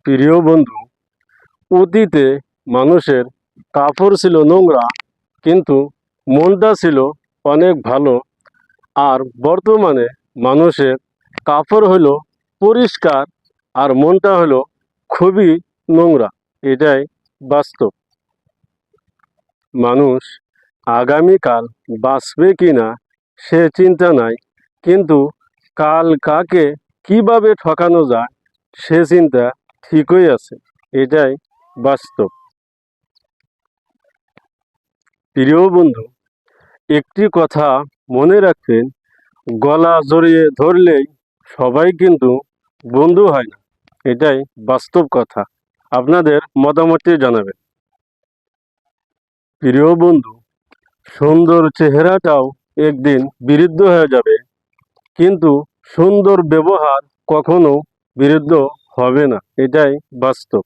প্রিয় বন্ধু, অতীতে মানুষের কাপড় ছিল নোংরা, কিন্তু মনটা ছিল অনেক ভালো। আর বর্তমানে মানুষের কাপড় হলো পরিষ্কার, আর মনটা হলো খুবই নোংরা। এটাই বাস্তব। মানুষ আগামীকাল বাঁচবে কিনা সে চিন্তা নাই, কিন্তু কাল কাকে কিভাবে ঠকানো যায় সে চিন্তা ঠিকই আছে। এটাই বাস্তব। প্রিয় বন্ধু, একটি কথা মনে রাখবেন, গলা জড়িয়ে ধরলেই সবাই কিন্তু বন্ধু হয় না। এটাই বাস্তব কথা। আপনাদের মতামতটি জানাবেন। প্রিয় বন্ধু, সুন্দর চেহারাটাও একদিন বিরুদ্ধ হয়ে যাবে, কিন্তু সুন্দর ব্যবহার কখনো বিরুদ্ধ হবে না। এটাই বাস্তব।